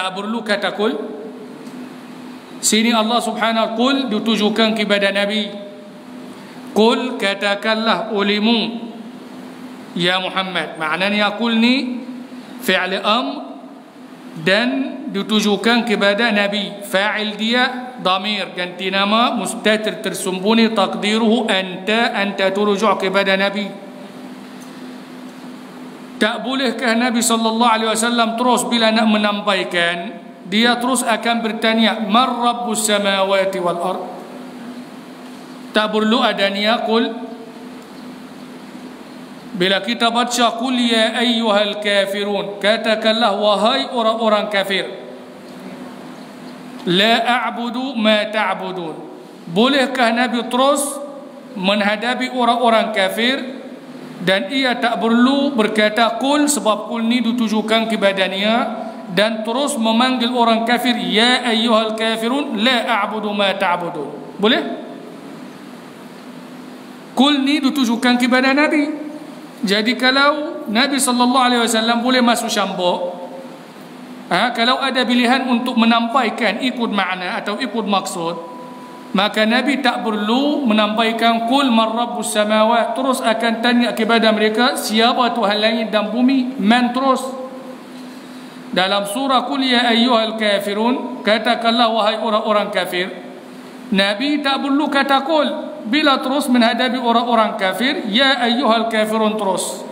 Tak perlu kata kul. Sini Allah subhanahu kul ditujukan kepada Nabi. Kul, katakanlah olehmu ya Muhammad. Maknanya kul ni fi'l amr dan ditujukan kepada Nabi. Fa'il dia damir, ganti nama, mustatir tersembunyi, takdiruhu anta turujuk kepada Nabi. Tak bolehkah Nabi SAW terus bila nak menampaikan, dia terus akan bertanya man rabbus samawati wal ard? Tak perlu adanya qul. Bila kita baca qul ya ayyuhal kafirun, katakanlah wahai orang-orang kafir, la a'budu ma ta'budun. Bolehkah Nabi terus menghadapi orang-orang kafir dan ia tak perlu berkata qul, sebab qul ni ditujukan kepadanya, dan terus memanggil orang kafir ya ayyuhal kafirun la a'budu ma ta'budun? Boleh? Qul ni ditujukan kepada Nabi. Jadi kalau Nabi SAW boleh masuk syambuk, kalau ada pilihan untuk menampaikan ikut makna atau ikut maksud, maka Nabi tak perlu menampaikan qul man rabbus samawat, terus akan tanya kepada mereka siapa Tuhan langit dan bumi. Man terus. Dalam surah qul ya ayyuhal kafirun, katakanlah wahai orang-orang kafir, Nabi tak perlu kata qul. Bila terus menghadapi orang-orang kafir, ya ayyuhal kafirun terus.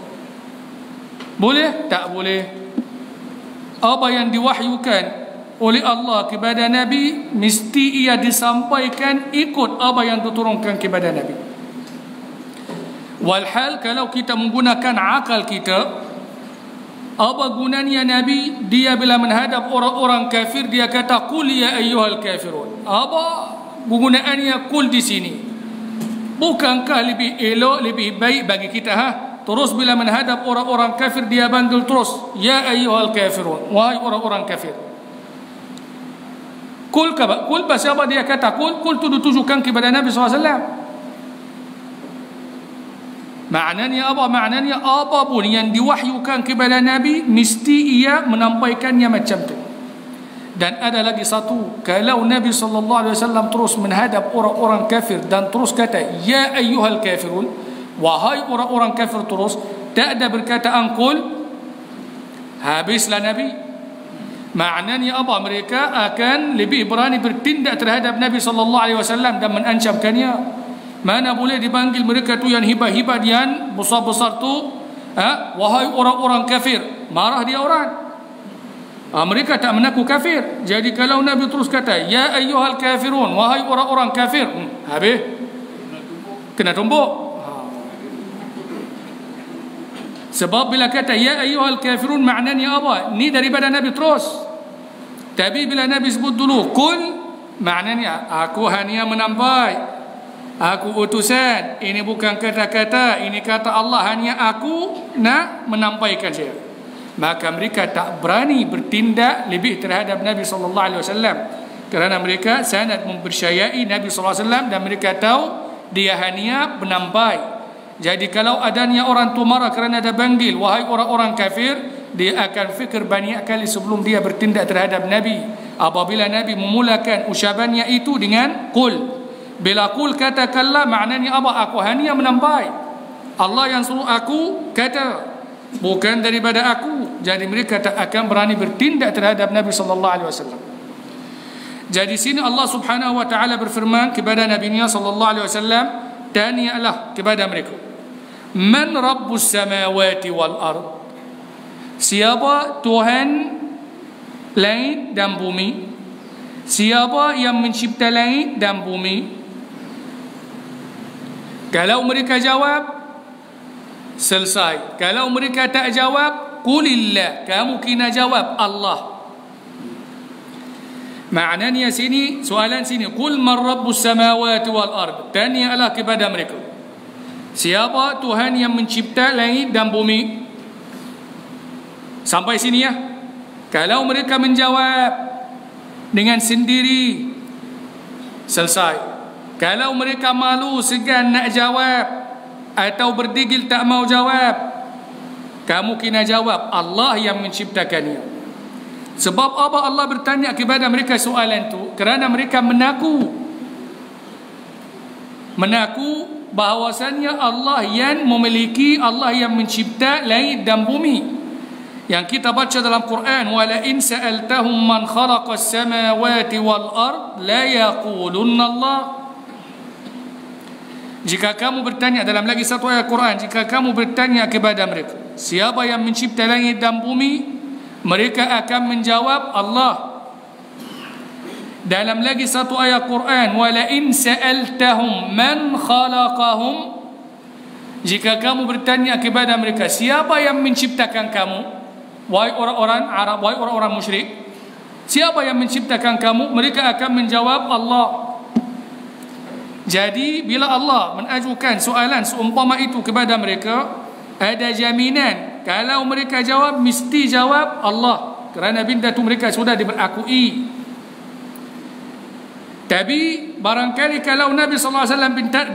Boleh? Tak boleh. Apa yang diwahyukan oleh Allah kepada Nabi mesti ia disampaikan ikut apa yang diturunkan kepada Nabi. Walhal kalau kita menggunakan akal kita, apa gunanya Nabi dia bila menghadap orang-orang kafir dia kata qul ya ayyuhal kafirun? Apa penggunaannya qul di sini? Bukankah lebih elok, lebih baik bagi kita terus bila menghadap orang-orang kafir dia panggil terus ya ayyuhal kafirun, wahai orang-orang kafir. Kul pasal apa dia kata kul? Kul itu ditujukan kepada Nabi SAW. Maknanya apa? Maknanya apapun yang diwahyukan kepada Nabi mesti ia menampaikannya macam tu. Dan ada lagi satu, kalau Nabi SAW terus menghadap orang-orang kafir dan terus kata ya ayyuhal kafirun, wahai orang-orang kafir, terus tak ada berkataan qul, habislah Nabi. Maknanya apa? Mereka akan lebih berani bertindak terhadap Nabi SAW dan mengancamkannya. Mana boleh dipanggil mereka tu yang hibah-hibah yang besar-besar tu, wahai orang-orang kafir, marah dia orang. Mereka tak mengaku kafir. Jadi kalau Nabi terus kata ya ayyuhal kafirun, wahai orang-orang kafir, habis kena tumbuk. Sebab bila kata ya ayyuhal kafirun, maknanya apa? Ni daripada Nabi terus. Tapi bila Nabi sebut dulu kul, maknanya aku hanya menampai, aku utusan. Ini bukan kata-kata, ini kata Allah, hanya aku nak menampaikan saja. Maka mereka tak berani bertindak lebih terhadap Nabi SAW, kerana mereka sangat mempercayai Nabi SAW dan mereka tahu dia hanya menampai. Jadi kalau adanya orang tu marah kerana ada panggil wahai orang-orang kafir, dia akan fikir banyak kali sebelum dia bertindak terhadap Nabi. Apabila Nabi memulakan ucapannya itu dengan qul, bila qul katakanlah, maknanya apa? Aku hanya menampai, Allah yang suruh aku kata, bukan daripada aku. Jadi mereka tak akan berani bertindak terhadap Nabi SAW. Jadi sini Allah Subhanahu wa taala berfirman kepada Nabi-Nya SAW, tanyalah kepada mereka, man rabbus samawati wal ard? Siapa Tuhan langit dan bumi? Siapa yang mencipta langit dan bumi? Kalau mereka jawab, selesai. Kalau mereka tak jawab, qulillah, kamu kena jawab Allah. Maknanya sini, soalan sini, qul man rabbus samawati wal ard, tanyalah kepada mereka, siapa Tuhan yang mencipta langit dan bumi? Sampai sini ya. Kalau mereka menjawab dengan sendiri, selesai. Kalau mereka malu, segan nak jawab atau berdegil tak mau jawab, kamu kena jawab Allah yang menciptakannya. Sebab apa Allah bertanya kepada mereka soalan itu? Kerana mereka menaku bahawasanya Allah yang memiliki, Allah yang mencipta langit dan bumi. Yang kita baca dalam Quran, wala in sa'altahum man khalaqas samawati wal ard la yaqulunna Allah. Jika kamu bertanya, dalam lagi satu ayat Quran, jika kamu bertanya kepada mereka siapa yang mencipta langit dan bumi, mereka akan menjawab Allah. Dalam lagi satu ayat Quran, wala in sa'altahum man khalaqahum, jika kamu bertanya kepada mereka siapa yang menciptakan kamu, wahai orang-orang Arab, wahai orang-orang musyrik, siapa yang menciptakan kamu, mereka akan menjawab Allah. Jadi bila Allah mengajukan soalan seumpama itu kepada mereka, ada jaminan kalau mereka jawab, mesti jawab Allah, kerana benda itu mereka sudah diberakui. Tapi barangkali kalau Nabi SAW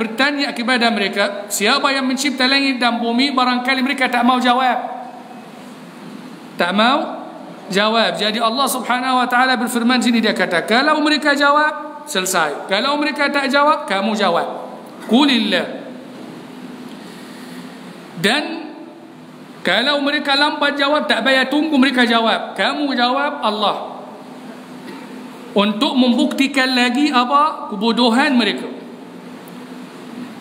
bertanya kepada mereka siapa yang mencipta langit dan bumi, barangkali mereka tak mau jawab. Jadi Allah Subhanahu wa taala berfirman sini, dia kata kalau mereka jawab, selesai. Kalau mereka tak jawab, kamu jawab, qulillah. Dan kalau mereka lambat jawab, tak payah tunggu mereka jawab, kamu jawab Allah, untuk membuktikan lagi apa kebodohan mereka.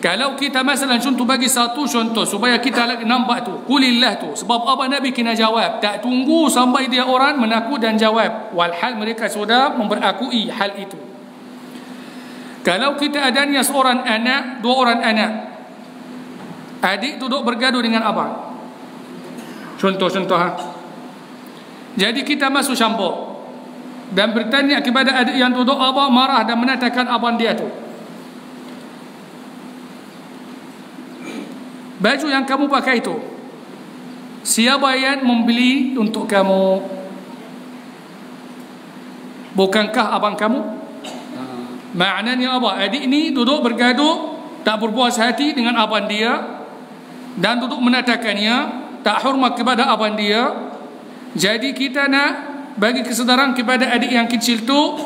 Kalau kita masalah contoh, bagi satu contoh supaya kita nampak tu qulillah tu, sebab apa Nabi kena jawab, tak tunggu sampai dia orang menaku dan jawab, walhal mereka sudah memberakui hal itu. Kalau kita adanya seorang anak, dua orang anak, adik duduk bergaduh dengan abang, contoh jadi kita masuk campur dan bertanya kepada adik yang duduk, abang marah dan menatakan abang dia tu, baju yang kamu pakai itu siapa yang membeli untuk kamu? Bukankah abang kamu? Maknanya apa? Adik ni duduk bergaduh, tak berpuas hati dengan abang dia dan duduk menatakannya, tak hormat kepada abang dia. Jadi kita nak bagi kesedaran kepada adik yang kecil tu,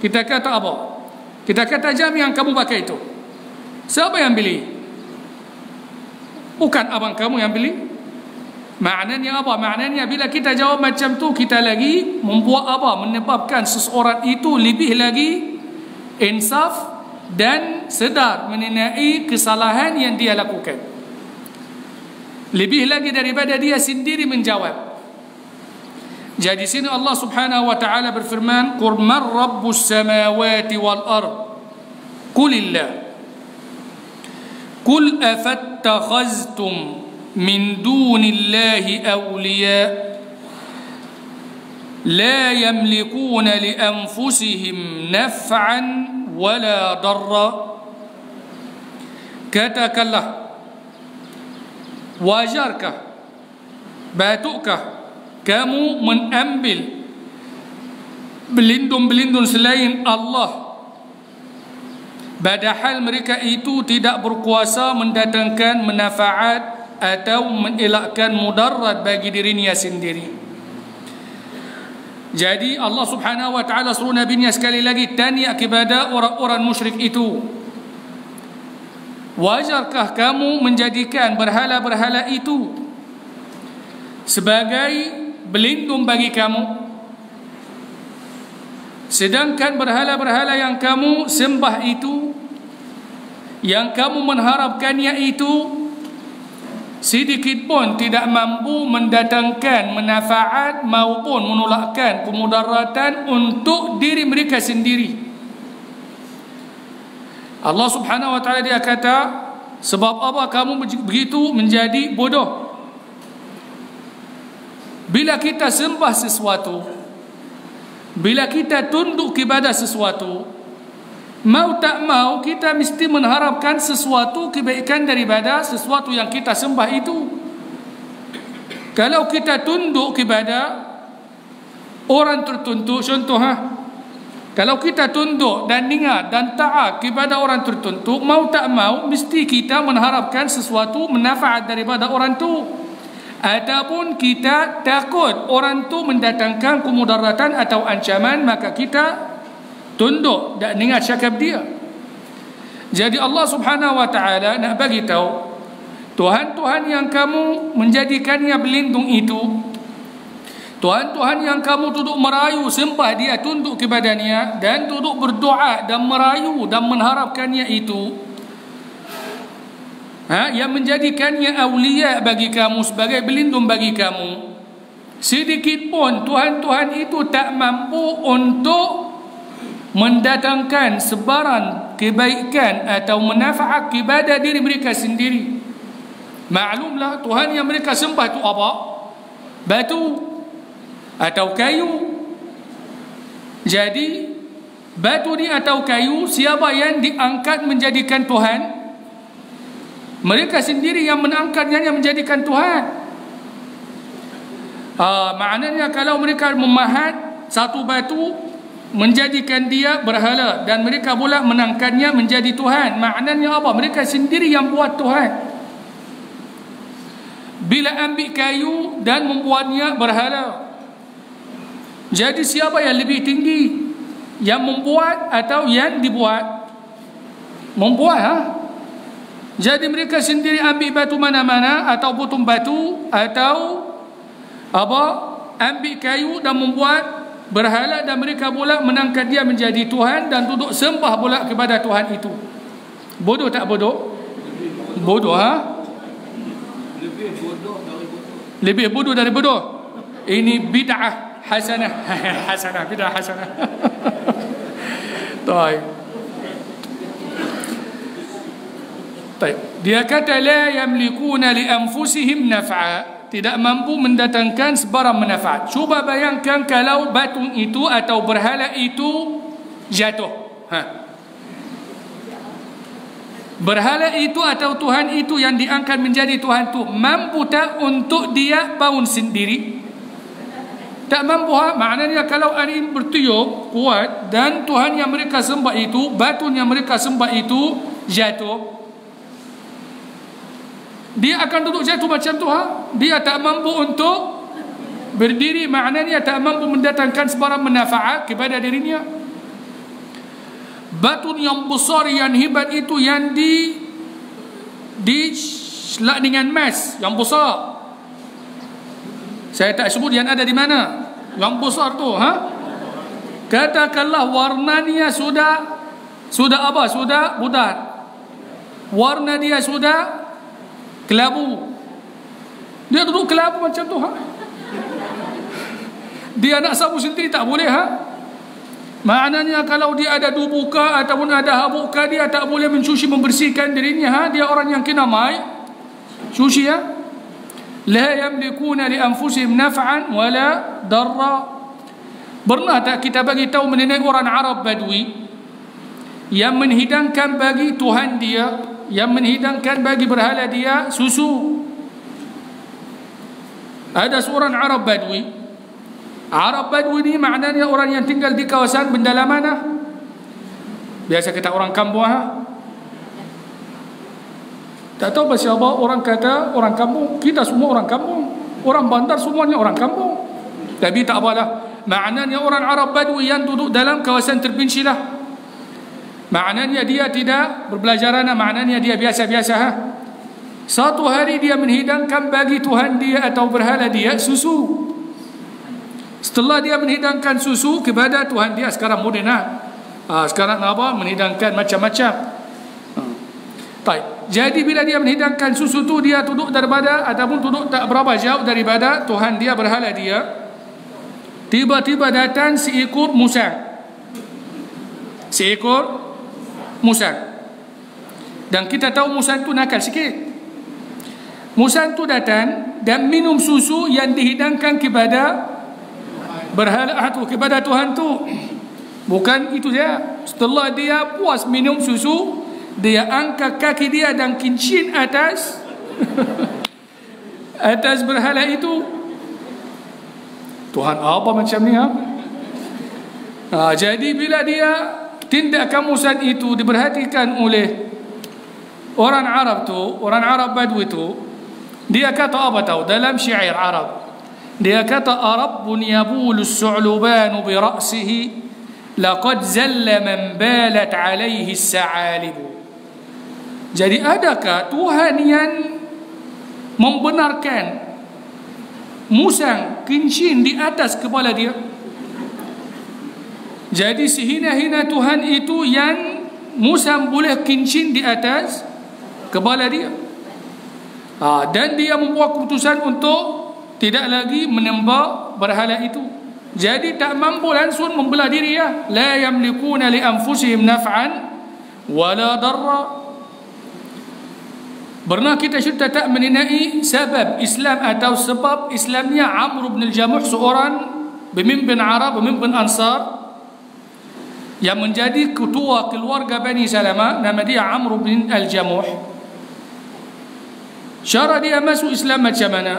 kita kata apa? Kita kata jam yang kamu pakai itu siapa yang beli? Bukan abang kamu yang beli. Maknanya apa? Maknanya bila kita jawab macam tu, kita lagi membuat apa? Menyebabkan seseorang itu lebih lagi insaf dan sedar mengenai kesalahan yang dia lakukan, lebih lagi daripada dia sendiri menjawab. Jadi sini Allah Subhanahu wa taala berfirman, qul man rabbus samawati wal ard qulillah qul afattakhaztum min dunillahi awliya la yamlikuna li anfusihim naf'an wala darra. Katakanlah, wajarkah, batukkah kamu mengambil berlindung-berlindung selain Allah, padahal mereka itu tidak berkuasa mendatangkan manfaat atau mengelakkan mudarat bagi dirinya sendiri. Jadi Allah Subhanahu wa taala suruh nabinya sekali lagi tanya kepada orang-orang musyrik itu, wajarkah kamu menjadikan berhala-berhala itu sebagai berlindung bagi kamu, sedangkan berhala-berhala yang kamu sembah itu, yang kamu mengharapkannya itu, sedikit pun tidak mampu mendatangkan manfaat maupun menolakkan kemudaratan untuk diri mereka sendiri. Allah Subhanahu wa taala dia kata, sebab apa kamu begitu menjadi bodoh? Bila kita sembah sesuatu, bila kita tunduk kepada sesuatu, mau tak mau kita mesti mengharapkan sesuatu kebaikan daripada sesuatu yang kita sembah itu. Kalau kita tunduk kepada orang tertentu, contoh kalau kita tunduk dan ingat dan taat kepada orang tertentu, mau tak mau mesti kita mengharapkan sesuatu manfaat daripada orang tu. ataupun kita takut orang tu mendatangkan kemudaratan atau ancaman, maka kita tunduk dan ingat cakap dia. Jadi Allah Subhanahu wa taala nak bagi tahu, Tuhan-Tuhan yang kamu menjadikannya berlindung itu, Tuhan-Tuhan yang kamu duduk merayu sembah dia, tunduk kepadanya dan duduk berdoa dan merayu dan mengharapkannya itu, yang menjadikannya awliya bagi kamu, sebagai berlindung bagi kamu, sedikit pun Tuhan-Tuhan itu tak mampu untuk mendatangkan sebaran kebaikan atau manfaat kepada diri mereka sendiri. Maklumlah Tuhan yang mereka sembah itu apa? Batu atau kayu. Jadi batu ni atau kayu, siapa yang diangkat menjadikan Tuhan? Mereka sendiri yang mengangkatnya, yang menjadikan Tuhan. Maknanya kalau mereka memahat satu batu, menjadikan dia berhala, dan mereka pula menangkannya menjadi Tuhan, maknanya apa? Mereka sendiri yang buat Tuhan. Bila ambil kayu dan membuatnya berhala, jadi siapa yang lebih tinggi? Yang membuat atau yang dibuat? Membuat, Jadi mereka sendiri ambil batu mana-mana atau potong batu atau ambil kayu dan membuat berhala, dan mereka pula menangkan dia menjadi Tuhan dan duduk sembah pula kepada Tuhan itu. Bodoh tak bodoh? Bodoh, Lebih bodoh dari bodoh. Ini bid'ah hasanah. Hasanah, bid'ah hasanah. Baik. Dia kata la yamlikuna li anfusihim naf'a, tidak mampu mendatangkan sebarang manfaat. Cuba bayangkan kalau batu itu atau berhala itu jatuh. Berhala itu atau Tuhan itu yang diangkat menjadi Tuhan itu mampu tak untuk dia bangun sendiri? Tak mampu. Maknanya kalau hari ini bertiup kuat dan Tuhan yang mereka sembah itu, batu yang mereka sembah itu jatuh, dia akan duduk jatuh macam tu. Dia tak mampu untuk berdiri, maknanya tak mampu mendatangkan sebarang manfaat kepada dirinya. Batu yang besar, yang hebat itu, yang diselak dengan emas yang besar, saya tak sebut yang ada di mana, yang besar tu, katakanlah warnanya sudah apa? Sudah pudar. Warna dia sudah kelabu. Dia duduk kelabu macam tu, Dia nak sapu sendiri tak boleh, Maknanya kalau dia ada dubuka ataupun ada habuka, dia tak boleh mencuci, membersihkan dirinya, Dia orang yang kena mai cuci, La yamlikuna li anfusihim naf'an wala darra. Pernah tak kita bagi tahu mengenai orang Arab Badui yang menghidangkan bagi Tuhan dia, yang menghidangkan bagi berhala dia susu? Ada seorang Arab Badui. Arab Badui ni maknanya orang yang tinggal di kawasan pendalaman, biasa kita orang kampung, tak tahu pasal apa orang kata orang kampung. Kita semua orang kampung, orang bandar semuanya orang kampung. Tapi tak apalah, maknanya orang Arab Badui yang duduk dalam kawasan terpencil lah. Maknanya dia tidak berbelajaran, maknanya dia biasa-biasa. Satu hari dia menghidangkan bagi Tuhan dia atau berhala dia susu. Setelah dia menghidangkan susu kepada Tuhan dia, sekarang moden, sekarang apa? Menghidangkan macam-macam. Jadi bila dia menghidangkan susu tu, dia duduk daripada ataupun duduk tak berapa jauh daripada Tuhan dia, berhala dia. Tiba-tiba datang seekor musang. Seekor musang. Dan kita tahu musang tu nakal sikit. Musang tu datang dan minum susu yang dihidangkan kepada berhala tu, kepada Tuhan tu. Bukan itu dia. Setelah dia puas minum susu, dia angkat kaki dia dan kincin atas atas berhala itu. Tuhan apa macam ni, jadi bila dia tindakan musang itu diperhatikan oleh orang Arab tu, orang Arab Badui tu, Dia kata apa tahu dalam syair Arab? Dia kata Arabbun yabulu as-su'lubanu bi ra'sihi laqad zalla man balat alaihi as-sa'alibu. Jadi adakah Tuhan yang membenarkan musang kincin di atas kepala dia? Jadi sehina-hina Tuhan itu yang musang boleh kincin di atas kepala dia. Dan dia membuat keputusan untuk tidak lagi menyembah berhala itu. Jadi tak mampu langsung membelah diri ya. La yamlikuna li anfusihim naf'an wala darra. Pernah kita cerita tak mengenai sebab Islam atau sebab Islamnya Amr bin al-Jamuh, seorang pemimpin Arab, pemimpin Ansar yang menjadi ketua keluarga Bani Salamah. Nama dia Amr bin al-Jamuh. Cara dia masuk Islam macam mana?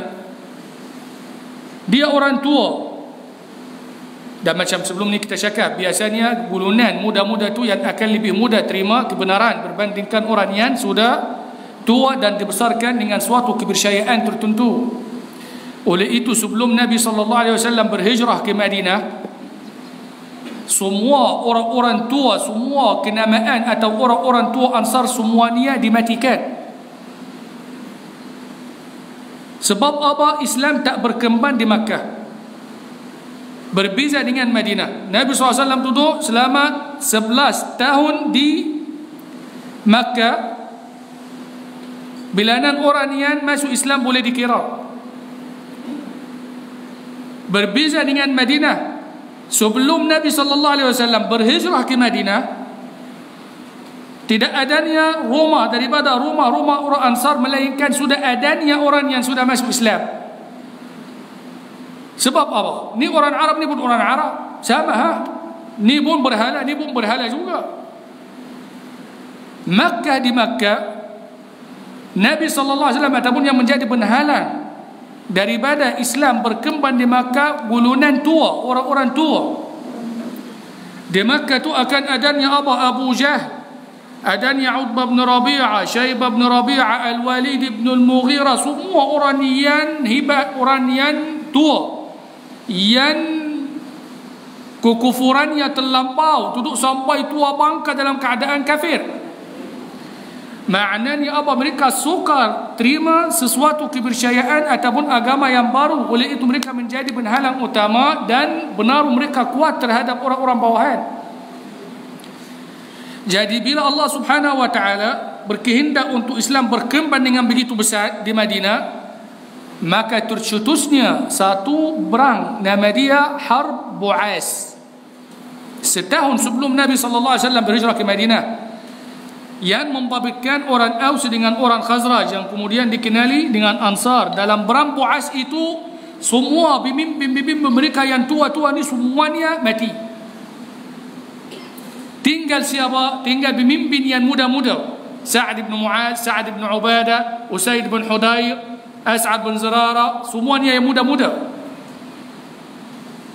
Dia orang tua. Dan macam sebelum ni kita cakap, biasanya gulunan muda-muda tu yang akan lebih mudah terima kebenaran berbandingkan orang yang sudah tua dan dibesarkan dengan suatu kepercayaan tertentu. Oleh itu sebelum Nabi SAW berhijrah ke Madinah, semua orang-orang tua, semua kenamaan atau orang-orang tua Ansar semuanya dimatikan. Sebab apa? Islam tak berkembang di Makkah. Berbeza dengan Madinah. Nabi SAW duduk selama 11 tahun di Makkah. Bilangan orang yang masuk Islam boleh dikira. Berbeza dengan Madinah. Sebelum Nabi SAW berhijrah ke Madinah, tidak adanya rumah daripada rumah-rumah orang Ansar, melainkan sudah adanya orang yang sudah masuk Islam. Sebab apa? Ni orang Arab, ni pun orang Arab. Sama ha? Ni pun berhala, ni pun berhala juga. Makkah, di Makkah Nabi SAW ataupun yang menjadi penghalang daripada Islam berkembang di Makkah, gulunan tua, orang-orang tua. Di Makkah tu akan adanya Abu Jahl, adanya Utbah bin Rabi'ah, Syaibah bin Rabi'ah, Al-Walid bin Al-Mughirah. Semua orang yang hebat, orang yang tua, yang kekufurannya terlampau, duduk sampai tua bangka dalam keadaan kafir. Maknanya apa? Mereka sukar terima sesuatu kepercayaan ataupun agama yang baru. Oleh itu mereka menjadi penghalang utama dan benar mereka kuat terhadap orang-orang bawahan. Jadi bila Allah Subhanahu wa taala berkehendak untuk Islam berkembang dengan begitu besar di Madinah, maka tercetusnya satu perang, nama dia Harb Bu'as. Setahun sebelum Nabi SAW berhijrah ke Madinah, yang membabitkan orang Aus dengan orang Khazraj, yang kemudian dikenali dengan Ansar. Dalam perang Bu'as itu, semua pemimpin-pemimpin mereka yang tua-tua ni semuanya mati. Tinggal siapa? Tinggal pemimpin yang muda-muda. Sa'ad bin Mu'az, Sa'ad bin Ubadah, Usaid bin Hudayr, As'ad bin Zurarah, semuanya yang muda-muda.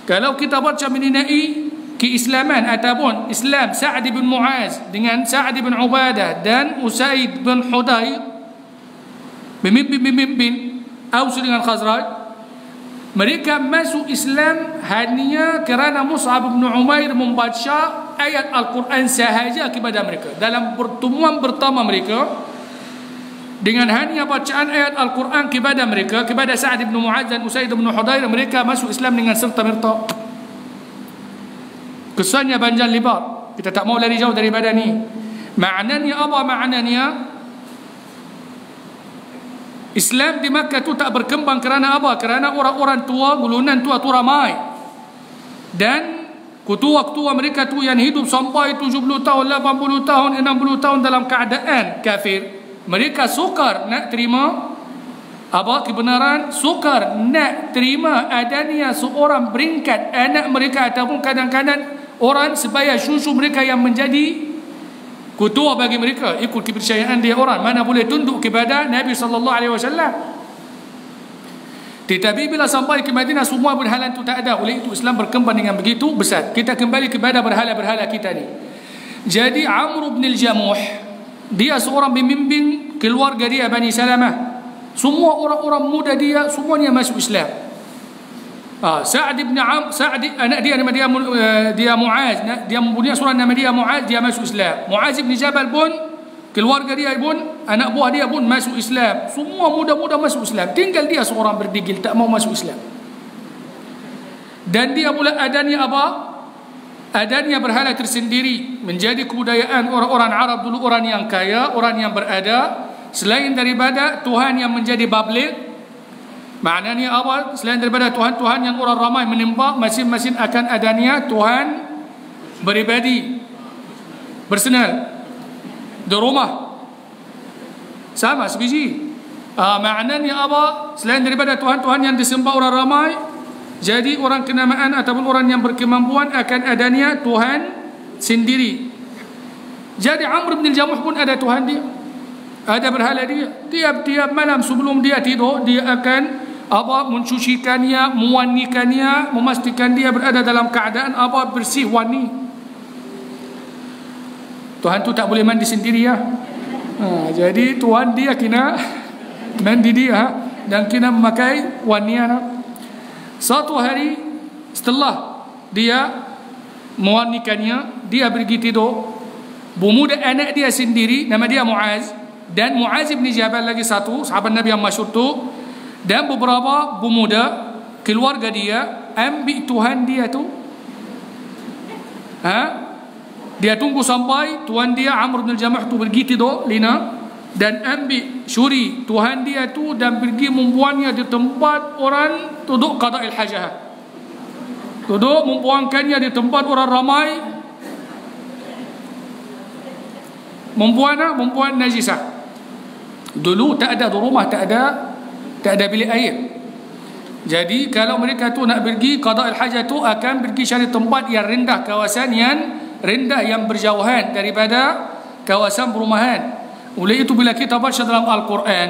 Kalau kita baca mengenai keislaman ataupun Islam Sa'ad bin Mu'az dengan Sa'ad bin Ubadah dan Usaid bin Hudayr, pemimpin Aus dengan Khazraj, mereka masuk Islam hanya kerana Mus'ab bin Umair membaca ayat Al-Quran sahaja kepada mereka. Dalam pertemuan pertama mereka, dengan hanya bacaan ayat Al-Quran kepada mereka, kepada Sa'ad bin Mu'az dan Usaid bin Hudayr, mereka masuk Islam dengan serta-merta. Kesannya panjang lebar, kita tak mau lari jauh daripada ni. Maknanya apa? Maknanya Islam di Makkah tu tak berkembang kerana apa? Kerana orang-orang tua, gulunan tua tu ramai, dan ketua-ketua mereka tu yang hidup sampai 70 tahun, 80 tahun, 60 tahun dalam keadaan kafir. Mereka sukar nak terima apa? Kebenaran. Sukar nak terima adanya seorang beringkat anak mereka ataupun kadang-kadang orang sebaya susu mereka yang menjadi ketua bagi mereka. Ikut kepercayaan dia orang, mana boleh tunduk kepada Nabi SAW. Tetapi bila sampai ke Madinah, semua berhala itu tak ada. Oleh itu Islam berkembang dengan begitu besar. Kita kembali kepada berhala-berhala kita ni. Jadi Amr bin al-Jamuh, dia seorang pemimpin keluarga dia Bani Salamah. Semua orang-orang muda dia semuanya masuk Islam. Sa'd bin anak dia nama dia Muaz, dia mempunyai seorang nama dia Muaz, dia masuk Islam. Muaz bin Jabal pun, keluarga dia pun, anak buah dia pun masuk Islam. Semua muda-muda masuk Islam. Tinggal dia seorang berdegil tak mau masuk Islam. Dan dia pula adanya apa? Adanya berhala tersendiri, menjadi kebudayaan orang-orang Arab dulu, orang yang kaya, orang yang berada. Selain daripada Tuhan yang menjadi bablik, maknanya apa? Selain daripada Tuhan-Tuhan yang orang ramai menyembah, masing-masing akan adanya Tuhan beribadi, bersenal di rumah sama sebiji. Maknanya apa? Selain daripada Tuhan-Tuhan yang disembah orang ramai, jadi orang kenamaan ataupun orang yang berkemampuan akan adanya Tuhan sendiri. Jadi Amr bin Jamuh pun ada Tuhan dia, ada berhala dia. Tiap-tiap malam sebelum dia tidur, dia akan mencucikannya, mewangikannya, memastikan dia berada dalam keadaan bersih, wangi. Tuhan tu tak boleh mandi sendiri ya. Jadi Tuhan dia kena mandi dia dan kena memakai wangian. Satu hari setelah dia mewangikannya, dia pergi tidur. Pemuda anak dia sendiri nama dia Muaz, dan Muaz bin Jabal lagi satu sahabat Nabi yang masyhur tu, dan beberapa pemuda keluarga dia ambil Tuhan dia tu. Dia tunggu sampai Tuhan dia Amr bin Jamuh tu pergi tidur lina, dan ambil syuri Tuhan dia tu dan pergi membuangnya di tempat orang duduk qada'il hajah. Duduk membuangkannya di tempat orang ramai, membuang najisah. Dulu tak ada di rumah, tak ada bilik air. Jadi kalau mereka tu nak pergi qada'il hajah tu, akan pergi cari tempat yang rendah, kawasan yang rendah yang berjauhan daripada kawasan perumahan. Oleh itu bila kita baca dalam Al-Quran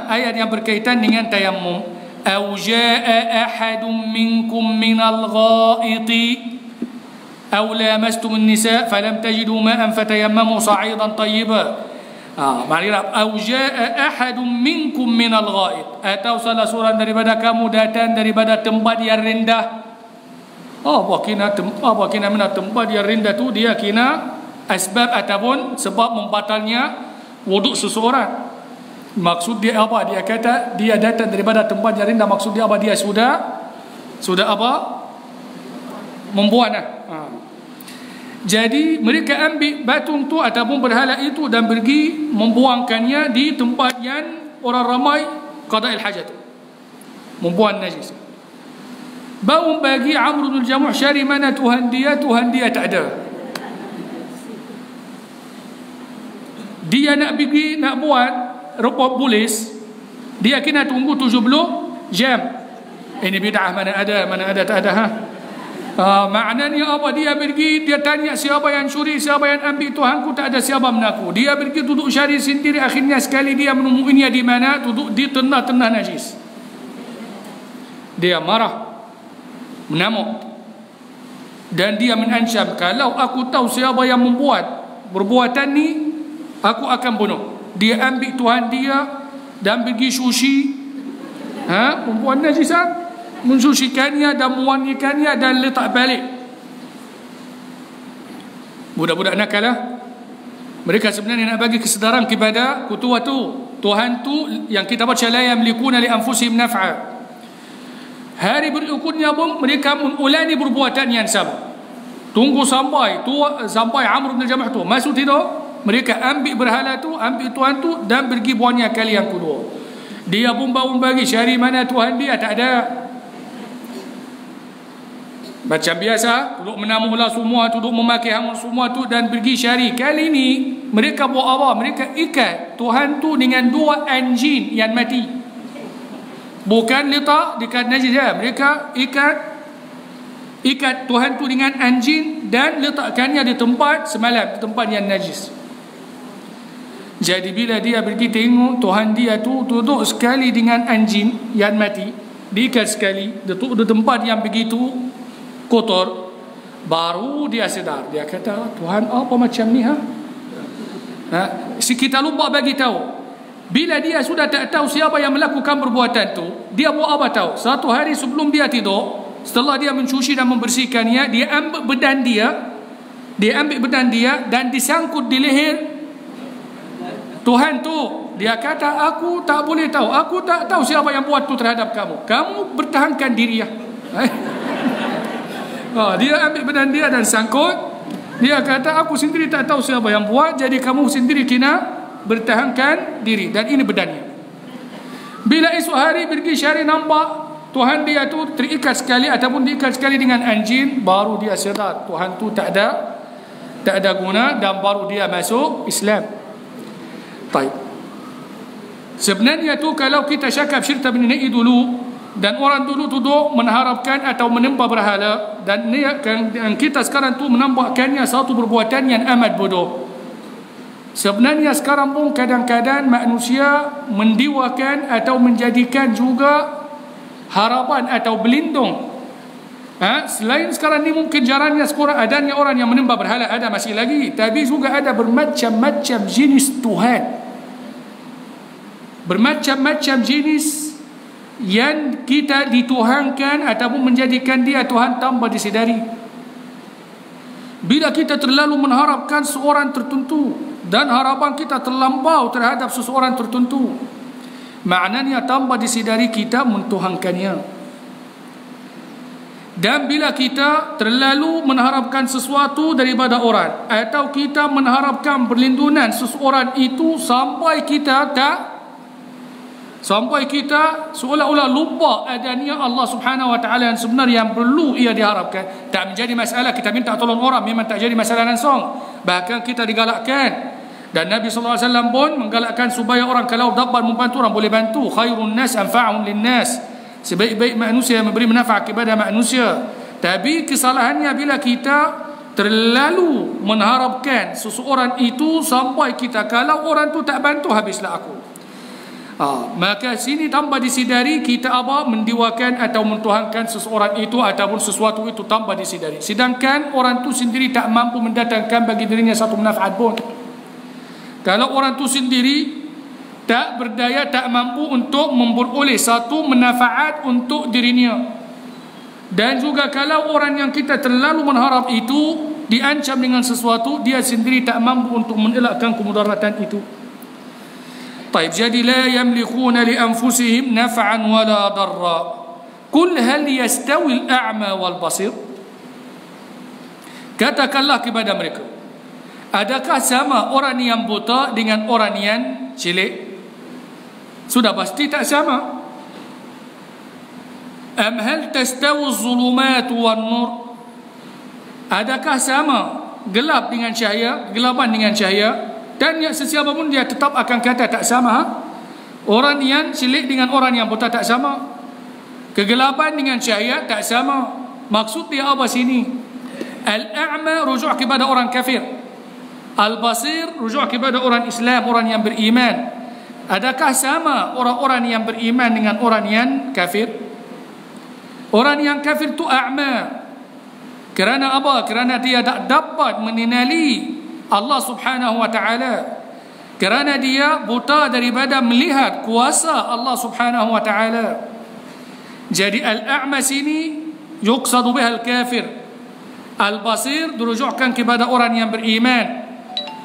ayat yang berkaitan dengan tayammum, au jaa ahadun minkum minal ghaiti aw lamastum an-nisa falam tajidu ma'an fatayammamu sa'idan tayyiban. Maknanya au jaa ahadun minkum minal ghait, atau salah seorang daripada kamu datang daripada tempat yang rendah. Apa kena mana tempat yang rendah tu, dia kena asbab ataupun sebab membatalnya wuduk seseorang. Maksud dia apa? Dia kata dia datang daripada tempat yang rendah, maksud dia apa? Dia sudah membuang. Jadi mereka ambil batu tu ataupun berhala itu dan pergi membuangkannya di tempat yang orang ramai qada'il hajat, membuang najis. Bau bagi Amr bin Jamuh cari mana Tuhan dia tak ada. Dia nak pergi nak buat report polis, dia kena tunggu 70 jam. Ini bid'ah, mana ada tak ada. Maknanya apa? Dia pergi, dia tanya siapa yang curi, siapa yang ambil Tuhanku, tak ada siapa mengaku. Dia pergi duduk cari sendiri, akhirnya sekali dia menemuinya di mana, duduk di tanah najis. Dia marah, menamuk, dan dia mengancam, kalau aku tahu siapa yang membuat perbuatan ni, aku akan bunuh. Dia ambil Tuhan dia dan pergi suci, membuat najisah, mensucikannya dan mewangikannya dan letak balik. Budak-budak nakal mereka sebenarnya nak bagi kesedaran kepada ketua tu, Tuhan tu yang kita baca la yamlikuna li anfusihim naf'a. Hari berikutnya pun mereka mengulangi perbuatan yang sama. Tunggu sampai Amr bin Jamuh tu masuk tidur, mereka ambil berhala tu, ambil Tuhan tu dan pergi buangnya kali yang kedua. Dia pun bangun pagi cari mana Tuhan dia, tak ada. Macam biasa, duduk menamuklah semua, duduk memakai hangun semua tu dan pergi cari. Kali ni mereka buat apa? Mereka ikat Tuhan tu dengan 2 anjing yang mati. Bukan letak dekat najis dia. Mereka ikat Tuhan tu dengan anjing dan letakkannya di tempat semalam, di tempat yang najis. Jadi bila dia pergi tengok Tuhan dia tu duduk sekali dengan anjing yang mati, diikat sekali, duduk di tempat yang begitu kotor, baru dia sedar. Dia kata, Tuhan apa macam ni? Si kita lupa bagi tahu, Bila dia sudah tak tahu siapa yang melakukan perbuatan tu, dia buat apa tahu? Satu hari sebelum dia tidur, setelah dia mencuci dan membersihkannya, dia ambil bedan dia dan disangkut di leher Tuhan tu. Dia kata, aku tak boleh tahu, aku tak tahu siapa yang buat tu terhadap kamu. Kamu bertahankan diri ya. Dia ambil bedan dia dan sangkut. Dia kata, aku sendiri tak tahu siapa yang buat, jadi kamu sendiri kena bertahankan diri. Dan ini bedannya. Bila esok hari pergi syari nampak Tuhan dia tu terikat sekali ataupun diikat sekali dengan anjing, baru dia sedar Tuhan tu tak ada guna, dan baru dia masuk Islam. Baik. Sebenarnya tu kalau kita cakap syirk tabnini dulu, dan orang dulu duduk mengharapkan atau menyembah berhala, dan kita sekarang tu menambahkannya satu perbuatan yang amat bodoh. Sebenarnya sekarang pun kadang-kadang manusia mendewakan atau menjadikan juga harapan atau berlindung. Selain sekarang ni mungkin jarangnya sekarang adanya orang yang menyembah berhala, ada masih lagi, tapi juga ada bermacam-macam jenis Tuhan, bermacam-macam jenis yang kita dituhankan ataupun menjadikan dia Tuhan tanpa disedari. Bila kita terlalu mengharapkan seorang tertentu dan harapan kita terlampau terhadap seseorang tertentu, maknanya tanpa disedari kita mentuhankannya. Dan bila kita terlalu mengharapkan sesuatu daripada orang, atau kita mengharapkan perlindungan seseorang itu sampai kita seolah-olah lupa adanya Allah Subhanahu wa taala yang sebenarnya yang perlu ia diharapkan. Tak menjadi masalah kita minta tolong orang, memang tak jadi masalah langsung. Bahkan kita digalakkan, dan Nabi sallallahu alaihi wasallam pun menggalakkan supaya orang kalau dapat membantu orang boleh bantu. Khairun nas anfa'uhum linnas. Sebaik-baik manusia yang memberi manfaat kepada manusia. Tapi kesalahannya bila kita terlalu mengharapkan seseorang itu sampai kita kalau orang tu tak bantu habislah aku. Maka sini tanpa disedari kita mendewakan atau mentuhankan seseorang itu ataupun sesuatu itu tanpa disedari. Sedangkan orang tu sendiri tak mampu mendatangkan bagi dirinya satu manfaat pun. Kalau orang tu sendiri tak berdaya, tak mampu untuk memperoleh satu manfaat untuk dirinya. Dan juga kalau orang yang kita terlalu mengharap itu diancam dengan sesuatu, dia sendiri tak mampu untuk mengelakkan kemudaratan itu. Baik, jadi la yamlikuna li anfusihim naf'an wala darra. Qul hal yastawi al-a'ma wal basir? Katakanlah kepada mereka, adakah sama orang yang buta dengan orang yang cilik? Sudah pasti tak sama. Am hal tastawi az-zulumat wan nur? Adakah sama gelap dengan cahaya, kegelapan dengan cahaya? Dan sesiapa pun dia tetap akan kata tak sama. Orang yang cilik dengan orang yang buta tak sama. Kegelapan dengan cahaya tak sama. Maksud dia apa sini? Al-a'ma rujuk kepada orang kafir, al-basir rujuk kepada orang Islam, orang yang beriman. Adakah sama orang-orang yang beriman dengan orang yang kafir? Orang yang kafir tu a'ma. Kerana apa? Kerana dia tak dapat mengenali Allah Subhanahu wa ta'ala. Kerana dia buta daripada melihat kuasa Allah Subhanahu wa ta'ala. Jadi al-a'ma sini yuqsadu biha al-kafir. Al-basir dirujukkan kepada orang yang beriman.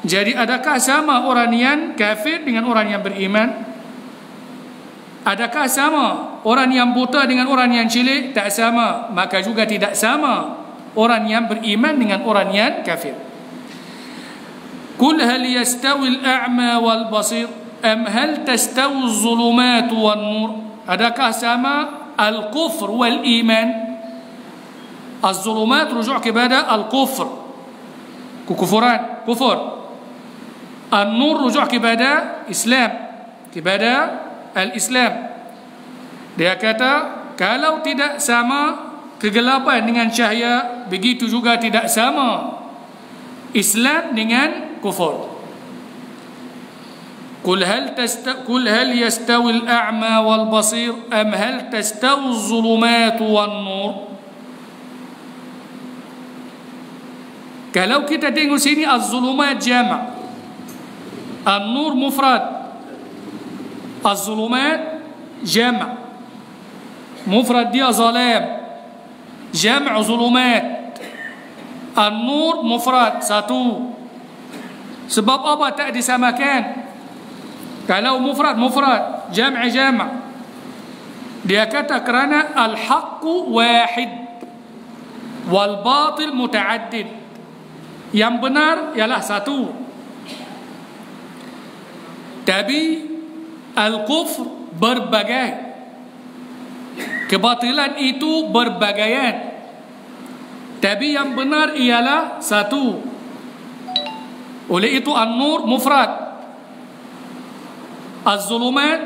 Jadi adakah sama orang yang kafir dengan orang yang beriman? Adakah sama orang yang buta dengan orang yang cilik? Tak sama. Maka juga tidak sama orang yang beriman dengan orang yang kafir. Qul hal yastawi al-a'ma wal basir am hal tastawi az-zulumat wan nur? Adakah sama al-kufr wal iman? Az-zulumat rujuk kepada al-kufr, kekufuran, kufur. An-nur rujuk kepada Islam, kepada al-Islam. Dia kata kalau tidak sama kegelapan dengan cahaya, begitu juga tidak sama Islam dengan kufur. Qul hal yastawi al-a'ma wal basir am hal tastawi az-zulumat wan nur? Kalau kita tengok sini az-zulumat jama', an-nur mufrad. Az-zulumat jam', mufrad dia zalam, jam' zulumat. An-nur mufrad satu. Sebab apa tak disamakan? Kalau mufrad mufrad, jam' jam'. Dia kata kerana al-haqqu wahid wal batil muta'addid. Yang benar ialah satu. Tapi al-kufr berbagai. Kebatilan itu berbagaian. Tapi yang benar ialah satu. Oleh itu an-nur mufrad, az-zulumat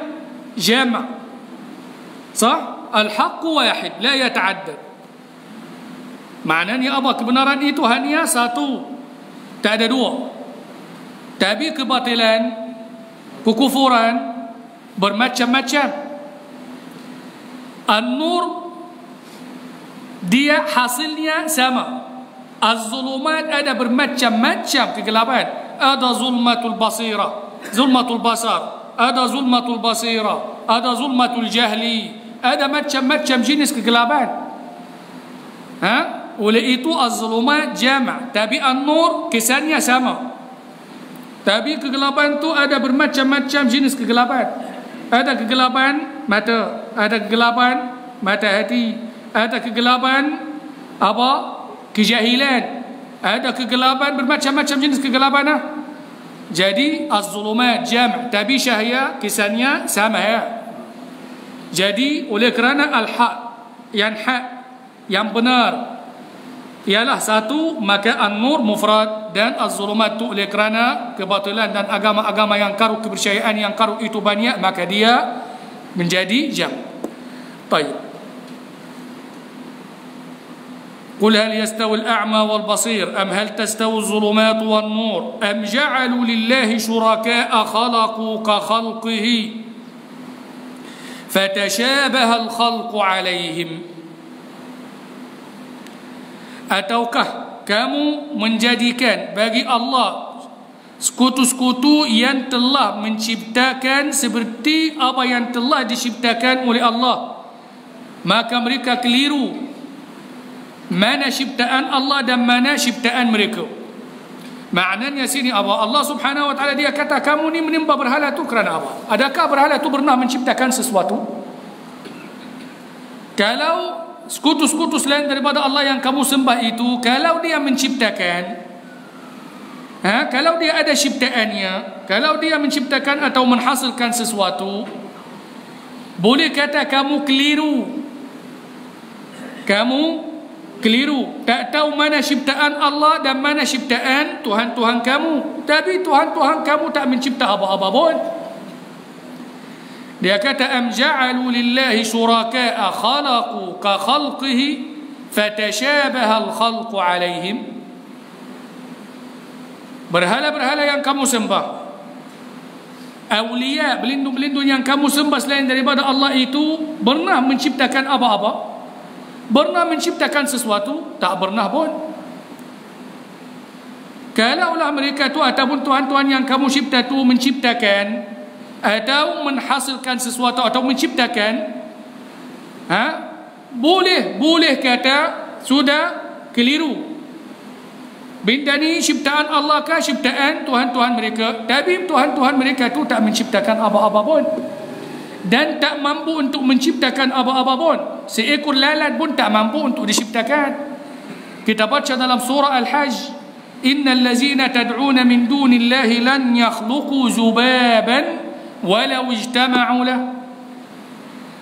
jam'. Sah? Al-haqqu wahid la yata'addad. Maknanya apa? Kebenaran itu hanya satu, tak ada dua. Tapi kebatilan, kekufuran bermacam-macam. An-nur dia hasilnya sama. Az-zulumat ada bermacam-macam kegelapan. Ada zulmatul basira, zulmatul basar, ada zulmatul basira, ada zulmatul jahli, ada macam-macam jenis kegelapan. Oleh itu az-zulumat jama', tapi an-nur kesannya sama. Tapi kegelapan tu ada bermacam-macam jenis kegelapan. Ada kegelapan mata, ada kegelapan mata hati, ada kegelapan apa? Kejahilan, ada kegelapan, bermacam-macam jenis kegelapan. Jadi az-zulumat jam', tapi syahya kesannya sama ya. Jadi oleh kerana al-haq, yang benar ialah satu, maka an-nur mufrad dan az-zulumat tu oleh kerana kebatilan dan agama-agama yang karu, kepercayaan yang karu itu banyak, maka dia menjadi jam'. Baik. قل هل يستوي الأعمى والبصير أم هل تستوي الظلمات والنور أم جعلوا لله شركاء خلقوا كخلقه فتشابه الخلق عليهم. Ataukah kamu menjadikan bagi Allah sekutu-sekutu yang telah menciptakan seperti apa yang telah diciptakan oleh Allah, maka mereka keliru. Mana ciptaan Allah dan mana ciptaan mereka. Maknanya sini Allah subhanahu wa ta'ala dia kata kamu ni menyembah berhala tu kerana apa? Adakah berhala tu pernah menciptakan sesuatu? Kalau sekutu-sekutu selain daripada Allah yang kamu sembah itu, kalau dia menciptakan, kalau dia ada ciptaannya, kalau dia menciptakan atau menghasilkan sesuatu, boleh kata kamu keliru. Kamu keliru, tak tahu mana ciptaan Allah dan mana ciptaan Tuhan-Tuhan kamu. Tapi Tuhan-Tuhan kamu tak mencipta apa-apa pun. Dia kata am ja'alu lillahi syuraka'a khalaqu ka khalqihi fatashabaha al-khalqu alaihim. Berhala-berhala yang kamu sembah, awliya, berlindung-berlindung yang kamu sembah selain daripada Allah itu pernah menciptakan apa-apa? Pernah menciptakan sesuatu? Tak pernah pun. Kalaulah mereka tu ataupun Tuhan-Tuhan yang kamu cipta tu menciptakan atau menghasilkan sesuatu atau menciptakan, boleh kata sudah keliru. Benda ni ciptaan Allah kah ciptaan Tuhan-Tuhan mereka? Tapi Tuhan-Tuhan mereka tu tak menciptakan apa-apa pun, dan tak mampu untuk menciptakan apa-apa pun. Seekor lalat pun tak mampu untuk diciptakan. Kita baca dalam surah Al-Hajj, innal ladzina tad'una min dunillahi lan yakhluqu zubaban walau ijtama'u lahu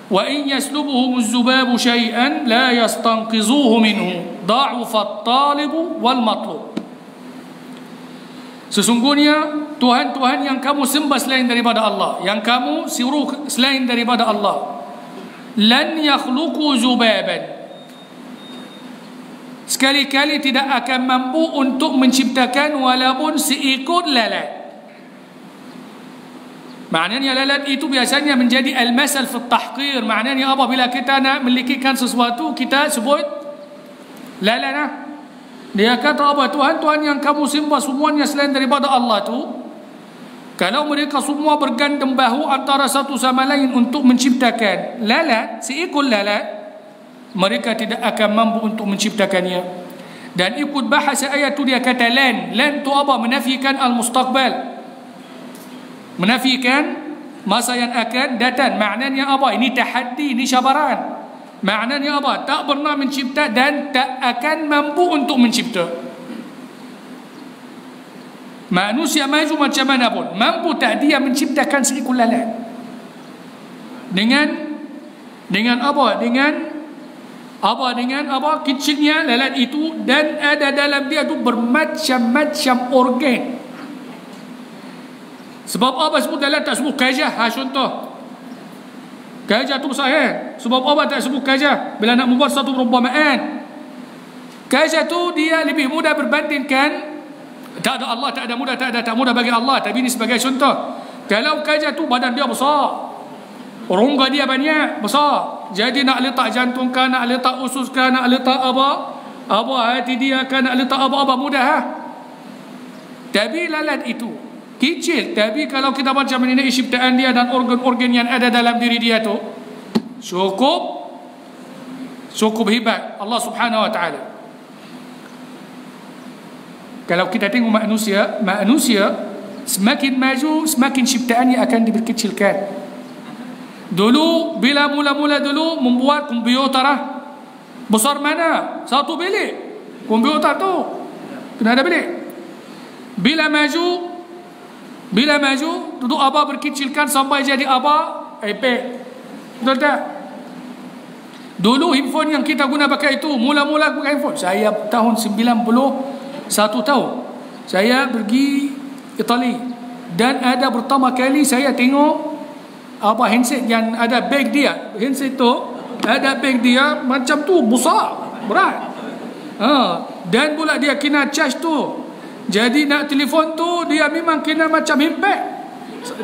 wa in yaslubuhum az-zubabu shay'an la yastanqizuhu minhu da'ufa at-talibu wal matlub. Sesungguhnya Tuhan-Tuhan yang kamu sembah selain daripada Allah, yang kamu siruh selain daripada Allah, lan yakhluqu zubaban, sekali-kali tidak akan mampu untuk menciptakan walaupun seekor lalat. Maknanya lalat itu biasanya menjadi al-masal fi tahqir. Maknanya apabila kita nak melikikan sesuatu, kita sebut lalat. Dia kata apa? Tuhan-Tuhan yang kamu sembah semuanya selain daripada Allah tu, Kalau mereka semua bergandeng bahu antara satu sama lain untuk menciptakan lalat, seekor lalat, mereka tidak akan mampu untuk menciptakannya. Dan ikut bahasa ayat tu dia kata lan. Lan tu apa? Menafikan al-mustaqbal, menafikan masa yang akan datang. Maknanya apa? Ini tahaddi, ini cabaran. Maknanya apa? Tak pernah mencipta dan tak akan mampu untuk mencipta. Manusia maju macam mana pun, mampu tak dia menciptakan seekor lalat? Dengan apa? Dengan apa? Kecilnya lalat itu, dan ada dalam dia tu bermacam-macam organ. Sebab apa sebut lalat tak sebut gajah? Contoh gajah tu besar kan? Sebab apa tak sebut gajah bila nak membuat satu perumpamaan? Gajah tu dia lebih mudah berbandingkan, tak ada Allah, tak ada mudah, tak mudah bagi Allah. Tapi ini sebagai contoh. Kalau gajah tu badan dia besar, rongga dia banyak besar, jadi nak letak jantung kan, nak letak usus kan, nak letak apa hati dia kan, nak letak apa mudah ha? Tapi lalat itu kecil, tapi kalau kita baca mengenai ciptaan dia dan organ-organ yang ada dalam diri dia tu, cukup hebat Allah Subhanahu wa taala. Kalau kita tengok manusia semakin maju, semakin ciptaannya akan diberkecilkan. Dulu bila mula-mula dulu membuat komputer besar mana? Satu bilik komputer tu kena ada bilik. Bila maju duduk apa berkecilkan sampai jadi apa? iPad. Betul tak? Dulu handphone yang kita guna pakai itu, mula-mula pakai handphone, saya tahun 91 tahun saya pergi Itali, dan ada pertama kali saya tengok apa handset yang ada bag dia. Handset tu ada bag dia macam tu, besar, berat. Dan pula dia kena charge tu. Jadi nak telefon tu dia memang kena macam impact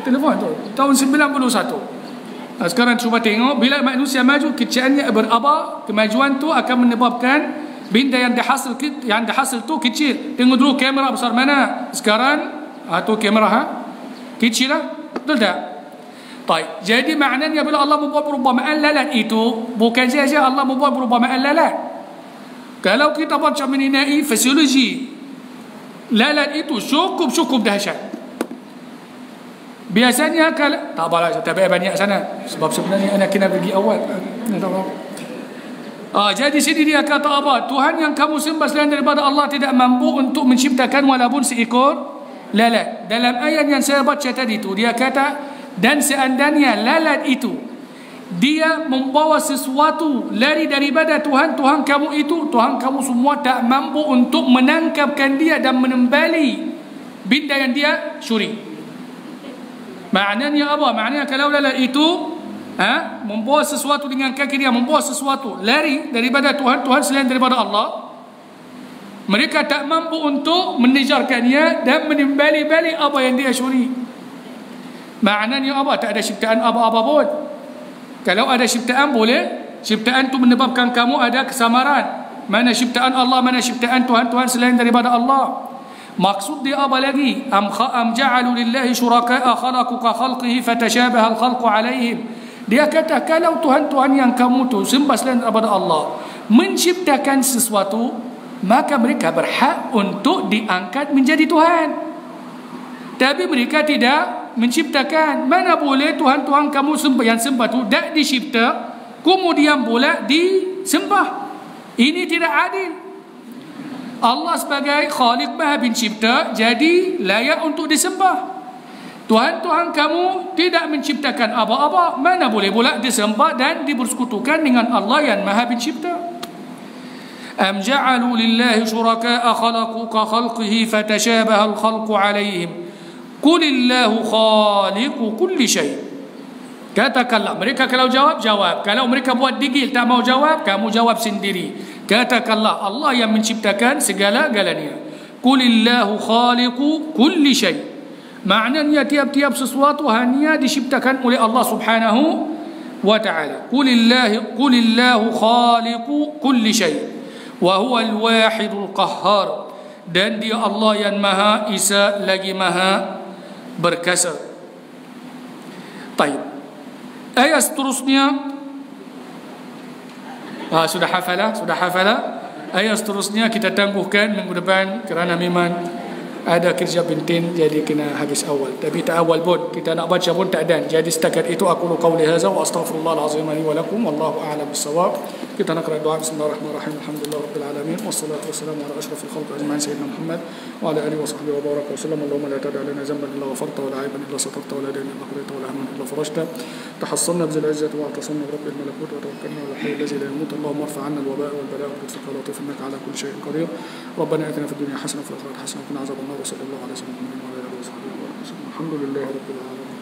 telefon tu tahun 91. Sekarang cuba tengok, bila manusia maju, kecilnya berapa, kemajuan tu akan menyebabkan benda yang dihasil tu kecil. Tengok dulu kamera besar mana, sekarang tu kamera kecil lah. Betul tak? Baik. Jadi maknanya bila Allah membuat perumpamaan lalat itu, bukan saja Allah membuat perumpamaan lalat. Kalau kita baca mengenai fisiologi lalat itu cukup dahsyat. Biasanya kalau tak apalah, tak banyak sana, sebab sebenarnya anak kena pergi awal. Jadi sini dia kata apa? Tuhan yang kamu sembah selain daripada Allah tidak mampu untuk menciptakan walaupun seekor lalat. Dalam ayat yang saya baca tadi tu dia kata, dan seandainya lalat itu dia membawa sesuatu lari daripada Tuhan kamu itu, Tuhan kamu semua tak mampu untuk menangkapkan dia dan menembali benda yang dia curi. Maknanya apa? Maknanya kalau lalat itu membawa sesuatu dengan kaki dia, membawa sesuatu lari daripada Tuhan selain daripada Allah, mereka tak mampu untuk mengejarkannya dan menembali apa yang dia curi. Maknanya apa? Tak ada ciptaan apa-apa pun. Kalau ada ciptaan boleh, ciptaan tu menyebabkan kamu ada kesamaran. Mana ciptaan Allah, mana ciptaan Tuhan selain daripada Allah. Maksud dia apa lagi? Am ja'alu lillahi syuraka'a khalaqu ka khalqihi fatashabaha al-khalqu alaihim. Dia kata kalau Tuhan yang kamu tu sembah selain daripada Allah menciptakan sesuatu, maka mereka berhak untuk diangkat menjadi Tuhan. Tapi mereka tidak menciptakan. Mana boleh Tuhan kamu yang sembah tu tak dicipta, kemudian pula disembah. Ini tidak adil. Allah sebagai Khaliq Maha Pencipta, jadi layak untuk disembah. Tuhan kamu tidak menciptakan apa-apa, mana boleh pula disembah dan dibersekutukan dengan Allah yang Maha Pencipta. Am ja'alu lillahi syuraka'a khalaqu ka khalqihi fatashabaha al-khalqu alaihim. Qulillahu khaliqu kulli syai. Katakanlah, mereka kalau jawab. Kalau mereka buat digil tak mau jawab, kamu jawab sendiri. Katakanlah Allah yang menciptakan segala-galanya. Qulillahu khaliqu kulli syai. Maknanya tiap-tiap sesuatu hanya diciptakan oleh Allah Subhanahu wa ta'ala. Qulillahu khaliqu kulli syai wa huwa al-wahidul qahhar. Dan dia Allah yang Maha Esa lagi Maha berkasar. Baik. Ayat seterusnya sudah hafalah. Ayat seterusnya kita tangguhkan minggu depan kerana memang ada kerja penting, jadi kena habis awal. Tapi tak awal pun kita nak baca pun tak dan. Jadi setakat itu aku qauli hadza wa astaghfirullahal azim li wa lakum wallahu a'lam bis-shawab. Kita nak doa bismillahirrahmanirrahim. Alhamdulillahirabbil alamin wassalatu wassalamu ala asyrafil khalqi ajma'in sayyidina Muhammad wa ala alihi wa sahbihi wa baraka wa sallam. Allahumma la tad'a lana dhanban illa ghafarta wa la 'ayban illa satarta wa la daynan illa qadayta wa la hamman illa farajta. Tahassalna bizil 'izzati wa i'tasamna bi rabbil malakut wa tawakkalna 'ala al-hayy alladhi la yamut. Allahumma irfa' 'anna al-waba'a wal bala'a wa lutfaka wa latif innaka 'ala kulli shay'in qadir. Rabbana atina fid dunya hasanatan wa fil akhirati hasanatan wa qina 'adhaban nar. Sallallahu alaihi wasallam. الحمد لله رب العالمين.